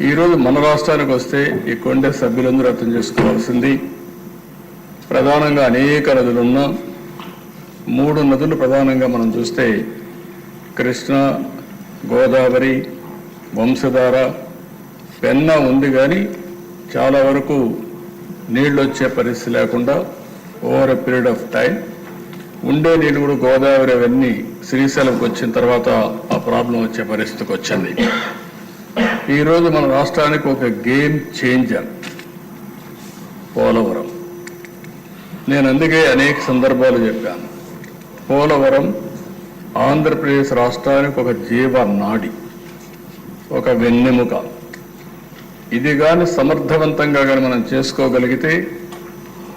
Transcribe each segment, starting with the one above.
ఈరోజు మన రాష్ట్రానికి వస్తే ఈ కొండ సభ్యులందరూ అర్థం చేసుకోవాల్సింది, ప్రధానంగా అనేక నదులున్న 3 నదులు ప్రధానంగా మనం చూస్తే కృష్ణ, గోదావరి, వంశధార, పెన్నా ఉంది. కానీ చాలా వరకు నీళ్ళు వచ్చే పరిస్థితి లేకుండా over a period of time ఉండే నీళ్ళు కూడా గోదావరి అవన్నీ శ్రీశైలంకి వచ్చిన తర్వాత ఆ ప్రాబ్లం వచ్చే పరిస్థితికి వచ్చింది. ఈరోజు మన రాష్ట్రానికి ఒక గేమ్ చేంజర్ పోలవరం. నేను అందుకే అనేక సందర్భాలు చెప్పాను, పోలవరం ఆంధ్రప్రదేశ్ రాష్ట్రానికి ఒక జీవనాడి, ఒక వెన్నెముక. ఇది కానీ సమర్థవంతంగా కానీ మనం చేసుకోగలిగితే,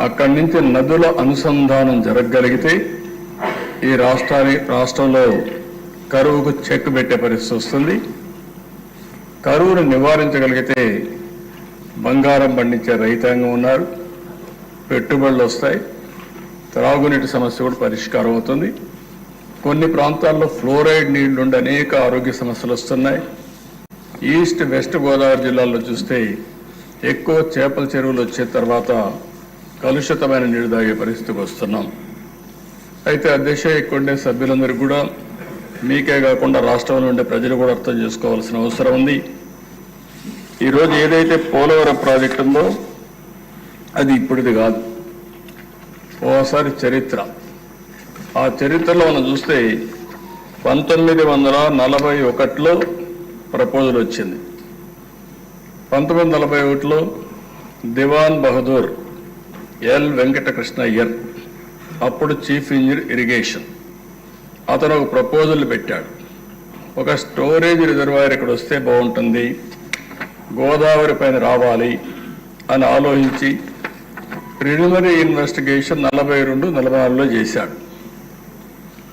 అక్కడి నుంచి నదుల అనుసంధానం జరగగలిగితే ఈ రాష్ట్రంలో కరువుకు చెక్ పెట్టే పరిస్థితి వస్తుంది. కరువును నివారించగలిగితే బంగారం పండించే రైతాంగం ఉన్నారు, పెట్టుబడులు వస్తాయి, త్రాగునీటి సమస్య కూడా పరిష్కారం అవుతుంది. కొన్ని ప్రాంతాల్లో ఫ్లోరైడ్ నీళ్లుండి అనేక ఆరోగ్య సమస్యలు వస్తున్నాయి. ఈస్ట్ వెస్ట్ గోదావరి జిల్లాల్లో చూస్తే ఎక్కువ చేపల చెరువులు వచ్చే తర్వాత కలుషితమైన నీరు తాగే పరిస్థితికి వస్తున్నాం. అయితే అధ్యక్ష, ఇక్కడ సభ్యులందరికీ కూడా, మీకే కాకుండా రాష్ట్రంలో ఉండే ప్రజలు కూడా అర్థం చేసుకోవాల్సిన అవసరం ఉంది. ఈరోజు ఏదైతే పోలవరం ప్రాజెక్టు ఉందో అది ఇప్పుడుది కాదు, ఓసారి చరిత్ర. ఆ చరిత్రలో మనం చూస్తే 1941లో ప్రపోజల్ వచ్చింది. 1941లో దివాన్ బహదూర్ ఎల్ వెంకటకృష్ణ అయ్యర్, అప్పుడు చీఫ్ ఇంజనీర్ ఇరిగేషన్, అతను ఒక ప్రపోజల్ పెట్టాడు. ఒక స్టోరేజ్ రిజర్వాయర్ ఇక్కడ వస్తే బాగుంటుంది, గోదావరి పైన రావాలి అని ఆలోచించి ప్రిలిమినరీ ఇన్వెస్టిగేషన్ 42-44లో చేశాడు.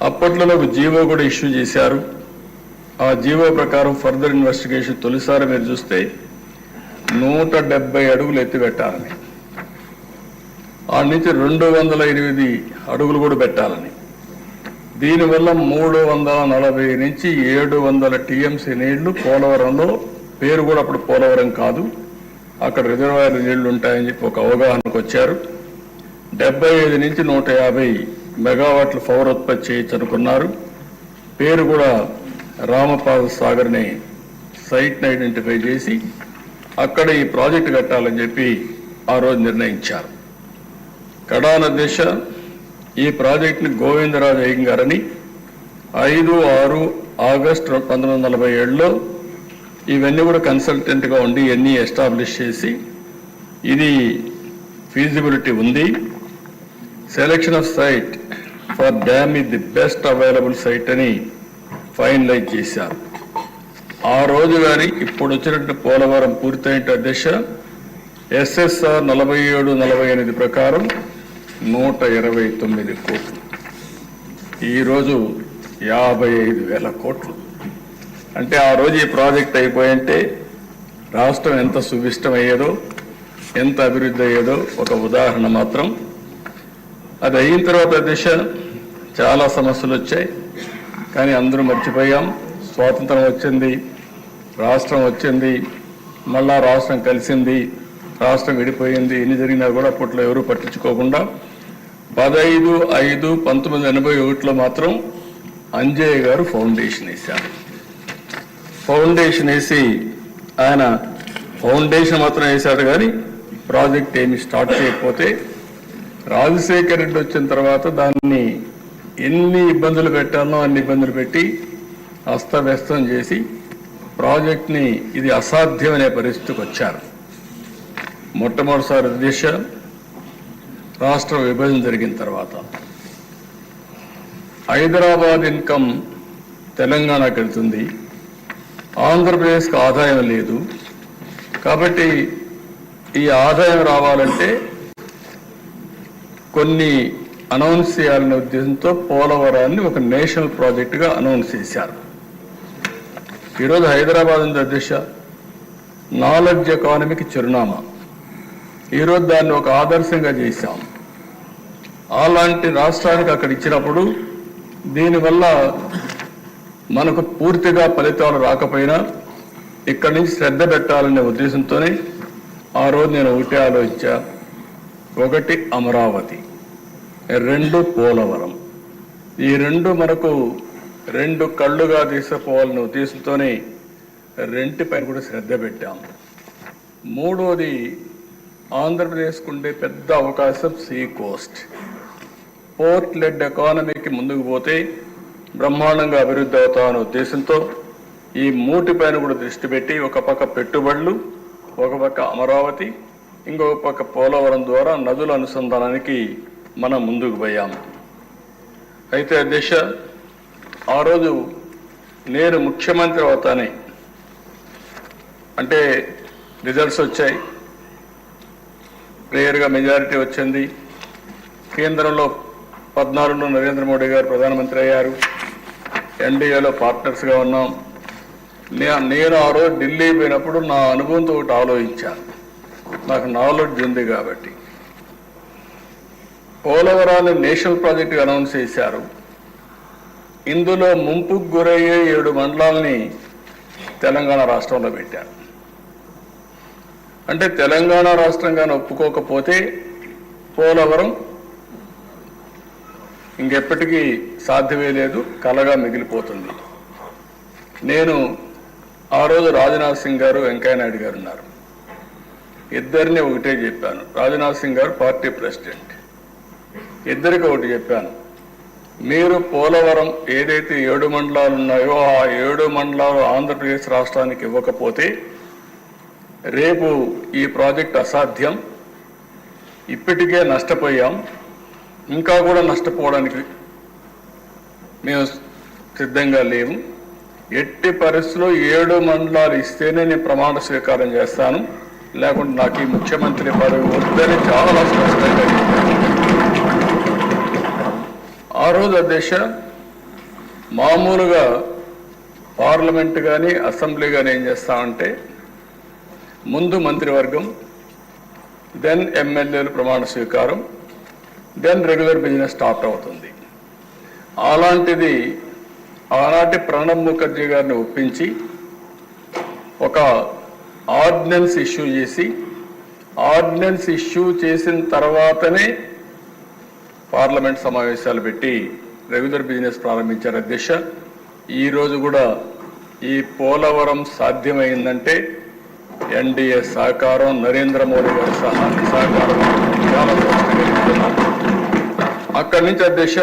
అప్పట్లో ఒక జీవో కూడా ఇష్యూ చేశారు. ఆ జీవో ప్రకారం ఫర్దర్ ఇన్వెస్టిగేషన్ తొలిసారి మీరు చూస్తే 170 అడుగులు ఎత్తి పెట్టాలని, ఆ నుంచి 208 అడుగులు కూడా పెట్టాలని. దీనివల్ల 340 నుంచి 700 టీఎంసీ నీళ్లు పోలవరంలో, పేరు కూడా అప్పుడు పోలవరం కాదు, అక్కడ రిజర్వాయర్ నీళ్లు ఉంటాయని చెప్పి ఒక అవగాహనకు వచ్చారు. 75 నుంచి 150 మెగావాట్ల పవర్ ఉత్పత్తి చేయొచ్చు అనుకున్నారు. పేరు కూడా రామపాద సాగర్ని సైట్ని ఐడెంటిఫై చేసి అక్కడ ఈ ప్రాజెక్టు కట్టాలని చెప్పి ఆ రోజు నిర్ణయించారు. కడాన దిశ ఈ ప్రాజెక్టుని గోవిందరాజు అయ్యంగారని 5-6 ఆగస్టు 1947లో ఇవన్నీ కూడా కన్సల్టెంట్గా ఉండి ఇవన్నీ ఎస్టాబ్లిష్ చేసి ఇది ఫీజిబిలిటీ ఉంది, selection of site for dam is the best available site అని ఫైనలైజ్ చేశారు. ఆ రోజు కానీ ఇప్పుడు వచ్చినట్టు పోలవరం పూర్తయిన అధ్యక్ష SSR 47-48 ప్రకారం 129 కోట్లు, ఈరోజు 55,000 కోట్లు. అంటే ఆ రోజు ఈ ప్రాజెక్ట్ అయిపోయింటే రాష్ట్రం ఎంత సువిష్టమయ్యేదో, ఎంత అభివృద్ధి అయ్యేదో ఒక ఉదాహరణ మాత్రం. అది అయిన తర్వాత దిశ చాలా సమస్యలు వచ్చాయి, కానీ అందరూ మర్చిపోయాం. స్వాతంత్రం వచ్చింది, రాష్ట్రం వచ్చింది, మళ్ళా రాష్ట్రం కలిసింది, రాష్ట్రం విడిపోయింది. ఎన్ని జరిగినా కూడా అప్పట్లో ఎవరూ పట్టించుకోకుండా 15/5/1981లో మాత్రం అంజయ్య గారు ఫౌండేషన్ వేశారు. ఫౌండేషన్ వేసి ఆయన ఫౌండేషన్ మాత్రం వేశాడు, కానీ ప్రాజెక్ట్ ఏమి స్టార్ట్ చేయకపోతే రాజశేఖర్ రెడ్డి వచ్చిన తర్వాత దాన్ని ఎన్ని ఇబ్బందులు పెట్టాలో అన్ని ఇబ్బందులు పెట్టి అస్తవ్యస్తం చేసి ప్రాజెక్ట్ని ఇది అసాధ్యమనే పరిస్థితికి వచ్చారు. మొట్టమొదటిసారి దిశ రాష్ట్ర విభజన జరిగిన తర్వాత హైదరాబాద్ ఇన్కమ్ తెలంగాణకు వెళ్తుంది, ఆంధ్రప్రదేశ్కి ఆదాయం లేదు. కాబట్టి ఈ ఆదాయం రావాలంటే కొన్ని అనౌన్స్ చేయాలనే ఉద్దేశంతో పోలవరాన్ని ఒక నేషనల్ ప్రాజెక్టుగా అనౌన్స్ చేశారు. ఈరోజు హైదరాబాద్ ఉంది అధ్యక్ష, నాలెడ్జ్ ఎకానమీకి చిరునామా. ఈరోజు దాన్ని ఒక ఆదర్శంగా చేశాం. అలాంటి రాష్ట్రానికి అక్కడ ఇచ్చినప్పుడు దీనివల్ల మనకు పూర్తిగా ఫలితాలు రాకపోయినా ఇక్కడి నుంచి శ్రద్ధ పెట్టాలనే ఉద్దేశంతోనే ఆ రోజు నేను ఒకటే ఆలోచించా. ఒకటి అమరావతి, రెండు పోలవరం. ఈ రెండు మనకు రెండు కళ్ళుగా తీసుకుపోవాలనే ఉద్దేశంతోనే రెంటిపై కూడా శ్రద్ధ పెట్టాం. మూడోది, ఆంధ్రప్రదేశ్కు ఉండే పెద్ద అవకాశం సీ కోస్ట్. పోర్ట్ లెడ్ ఎకానమీకి ముందుకు పోతే బ్రహ్మాండంగా అభివృద్ధి అవుతామనే ఉద్దేశంతో ఈ మూటిపైన కూడా దృష్టి పెట్టి ఒక పక్క పెట్టుబడులు, ఒక పక్క అమరావతి, ఇంకొక పక్క పోలవరం ద్వారా నదుల అనుసంధానానికి మనం ముందుకు పోయాము. అయితే అధ్యక్ష, ఆ రోజు నేను ముఖ్యమంత్రి అవుతానే, అంటే రిజల్ట్స్ వచ్చాయి, క్లియర్గా మెజారిటీ వచ్చింది. కేంద్రంలో 14లో నరేంద్ర మోడీ గారు ప్రధానమంత్రి అయ్యారు. ఎన్డీఏలో పార్ట్నర్స్గా ఉన్నాం. నేను ఆ రోజు ఢిల్లీ పోయినప్పుడు నా అనుభవంతో ఒకటి ఆలోచించాను, నాకు నాలెడ్జ్ ఉంది కాబట్టి. పోలవరాన్ని నేషనల్ ప్రాజెక్టుగా అనౌన్స్ చేశారు. ఇందులో ముంపుకు గురయ్యే 7 మండలాలని తెలంగాణ రాష్ట్రంలో పెట్టారు. అంటే తెలంగాణ రాష్ట్రంగానే ఒప్పుకోకపోతే పోలవరం ఇంకెప్పటికీ సాధ్యమే లేదు, కలగా మిగిలిపోతుంది. నేను ఆ రోజు రాజ్నాథ్ సింగ్ గారు, వెంకయ్య నాయుడు గారు ఉన్నారు. ఇద్దరిని ఒకటే చెప్పాను. రాజ్నాథ్ సింగ్ గారు పార్టీ ప్రెసిడెంట్, ఇద్దరికి ఒకటి చెప్పాను. మీరు పోలవరం ఏదైతే 7 మండలాలు ఉన్నాయో ఆ 7 మండలాలు ఆంధ్రప్రదేశ్ రాష్ట్రానికి ఇవ్వకపోతే రేపు ఈ ప్రాజెక్ట్ అసాధ్యం, ఇప్పటికే నష్టపోయాం, ఇంకా కూడా నష్టపోవడానికి మేము సిద్ధంగా లేము. ఎట్టి పరిస్థితుల్లో 7 మండలాలు ఇస్తేనే నేను ప్రమాణ స్వీకారం చేస్తాను, లేకుంటే నాకు ఈ ముఖ్యమంత్రి పదవి వద్దని చాలా స్పష్టంగా చెప్పాను. ఆ రోజు అధ్యక్ష, మామూలుగా పార్లమెంట్ కానీ అసెంబ్లీ కానీ ఏం చేస్తామంటే ముందు మంత్రివర్గం, దెన్ ఎమ్మెల్యేలు ప్రమాణ స్వీకారం, దెన్ రెగ్యులర్ బిజినెస్ స్టార్ట్ అవుతుంది. అలాంటిది ఆనాటి ప్రణబ్ ముఖర్జీ గారిని ఒప్పించి ఒక ఆర్డినెన్స్ ఇష్యూ చేసి, ఆర్డినెన్స్ ఇష్యూ చేసిన తర్వాతనే పార్లమెంట్ సమావేశాలు పెట్టి రెగ్యులర్ బిజినెస్ ప్రారంభించారు అధ్యక్ష. ఈరోజు కూడా ఈ పోలవరం సాధ్యమైందంటే ఎన్డీఏ సహకారం, నరేంద్ర మోడీ గారి సహకారం చాలా స్పష్టంగా చెప్తున్నాను. అక్కడి నుంచి అధ్యక్ష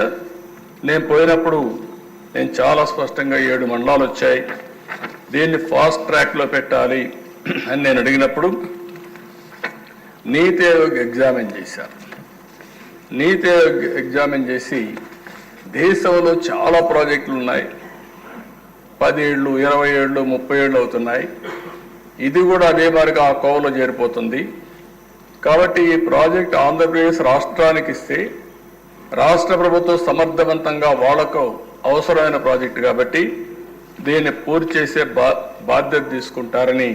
నేను పోయినప్పుడు నేను చాలా స్పష్టంగా 7 మండలాలు వచ్చాయి, దీన్ని ఫాస్ట్ ట్రాక్లో పెట్టాలి అని నేను అడిగినప్పుడు నీతి ఆయోగ్ ఎగ్జామిన్ చేశారు. నీతి ఆయోగ్ ఎగ్జామిన్ చేసి దేశంలో చాలా ప్రాజెక్టులు ఉన్నాయి, 10 ఏళ్ళు, 20 ఏళ్ళు, 30 ఏళ్ళు అవుతున్నాయి. ఇది కూడా అదే మాదిరిగా ఆ కోవలో చేరిపోతుంది. కాబట్టి ఈ ప్రాజెక్ట్ ఆంధ్రప్రదేశ్ రాష్ట్రానికి ఇస్తే రాష్ట్ర ప్రభుత్వం సమర్థవంతంగా వాళ్లకు అవసరమైన ప్రాజెక్టు కాబట్టి దీన్ని పూర్తి చేసే బాధ్యత తీసుకుంటారని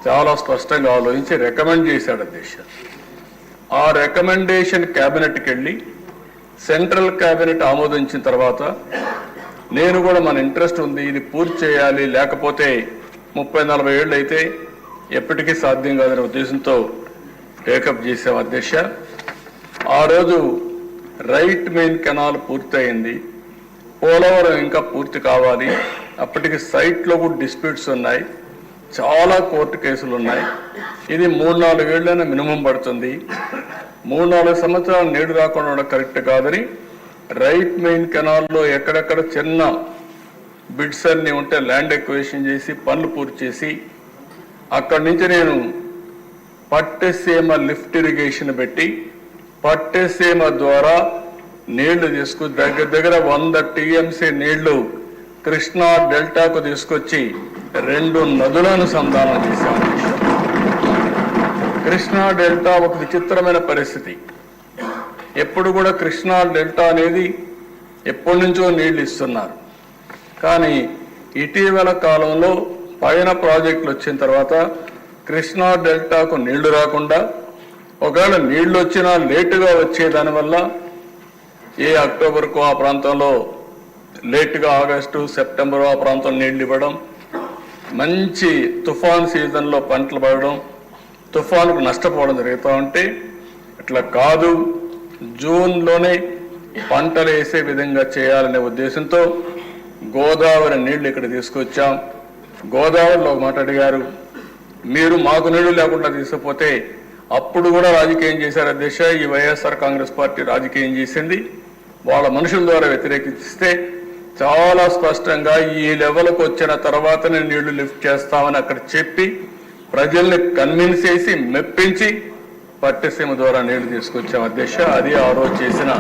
చాలా స్పష్టంగా ఆలోచించి రికమెండ్ చేశాడు అధ్యక్ష. ఆ రికమెండేషన్ క్యాబినెట్కి వెళ్ళి సెంట్రల్ క్యాబినెట్ ఆమోదించిన తర్వాత నేను కూడా మన ఇంట్రెస్ట్ ఉంది, ఇది పూర్తి చేయాలి, లేకపోతే 30-40 ఏళ్ళు అయితే ఎప్పటికీ సాధ్యం కాదనే ఉద్దేశంతో టేకప్ చేసాం అధ్యక్ష. ఆ రోజు రైట్ మెయిన్ కెనాల్ పూర్తయింది, పోలవరం ఇంకా పూర్తి కావాలి. అప్పటికి సైట్లో కూడా డిస్ప్యూట్స్ ఉన్నాయి, చాలా కోర్టు కేసులు ఉన్నాయి. ఇది 3-4 ఏళ్ళైనా మినిమం పడుతుంది. 3-4 సంవత్సరాలు నీడు రాకుండా ఉండడం కరెక్ట్ కాదని రైట్ మెయిన్ కెనాల్లో ఎక్కడెక్కడ చిన్న బిడ్స్ అన్ని ఉంటే ల్యాండ్ ఎక్వేషన్ చేసి పనులు పూర్తి చేసి అక్కడి నుంచి నేను పట్టెసీమ లిఫ్ట్ ఇరిగేషన్ పెట్టి పట్టెసీమ ద్వారా నీళ్లు తీసుకు దగ్గర 100 టీఎంసీ నీళ్లు కృష్ణా డెల్టాకు తీసుకొచ్చి 2 నదులను సంధానం చేశాను. కృష్ణా డెల్టా ఒక విచిత్రమైన పరిస్థితి. ఎప్పుడు కూడా కృష్ణా డెల్టా అనేది ఎప్పటి నుంచో నీళ్లు ఇస్తున్నారు, కానీ ఇటీవల కాలంలో పైన ప్రాజెక్టులు వచ్చిన తర్వాత కృష్ణా డెల్టాకు నీళ్లు రాకుండా, ఒకవేళ నీళ్లు వచ్చినా లేటుగా వచ్చేదానివల్ల ఏ అక్టోబర్కు ఆ ప్రాంతంలో లేటుగా ఆగస్టు సెప్టెంబర్ ఆ ప్రాంతం నీళ్లు ఇవ్వడం, మంచి తుఫాన్ సీజన్లో పంటలు పడడం, తుఫానుకు నష్టపోవడం జరుగుతూ ఉంటే ఇట్లా కాదు, జూన్లోనే పంటలు వేసే విధంగా చేయాలనే ఉద్దేశంతో గోదావరి నీళ్లు ఇక్కడ తీసుకొచ్చాం. గోదావరిలో ఒక మాట అడిగారు, మీరు మాకు నీళ్లు లేకుండా తీసుకుపోతే అప్పుడు కూడా రాజకీయం చేశారు అధ్యక్ష. ఈ వైఎస్ఆర్ కాంగ్రెస్ పార్టీ రాజకీయం చేసింది, వాళ్ళ మనుషుల ద్వారా వ్యతిరేకిస్తే చాలా స్పష్టంగా ఈ లెవెల్కి వచ్చిన తర్వాతనే నీళ్లు లిఫ్ట్ చేస్తామని అక్కడ చెప్పి ప్రజల్ని కన్విన్స్ చేసి మెప్పించి పట్టిసీమ ద్వారా నీళ్లు తీసుకొచ్చాం అధ్యక్ష. అది ఆ రోజు చేసిన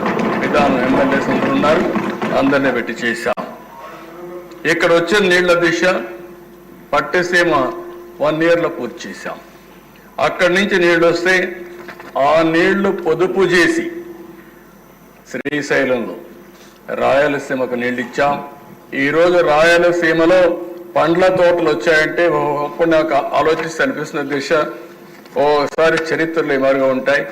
విధానం. ఎమ్మెల్యేస్ ఉన్నారు, అందరినీ పెట్టి చేశాం. ఇక్కడ వచ్చిన నీళ్ల దిశ పట్టిసీమ 1 yearలో పూర్తి చేశాం. అక్కడి నుంచి నీళ్లు వస్తే ఆ నీళ్లు పొదుపు చేసి శ్రీశైలంలో రాయలసీమకు నీళ్ళు ఇచ్చాం. ఈరోజు రాయలసీమలో పండ్ల తోటలు వచ్చాయంటే ఒకప్పుడు నాకు ఆలోచిస్తే అనిపిస్తున్న దిశ ఓసారి చరిత్రలో ఈ మాదిరిగా ఉంటాయి.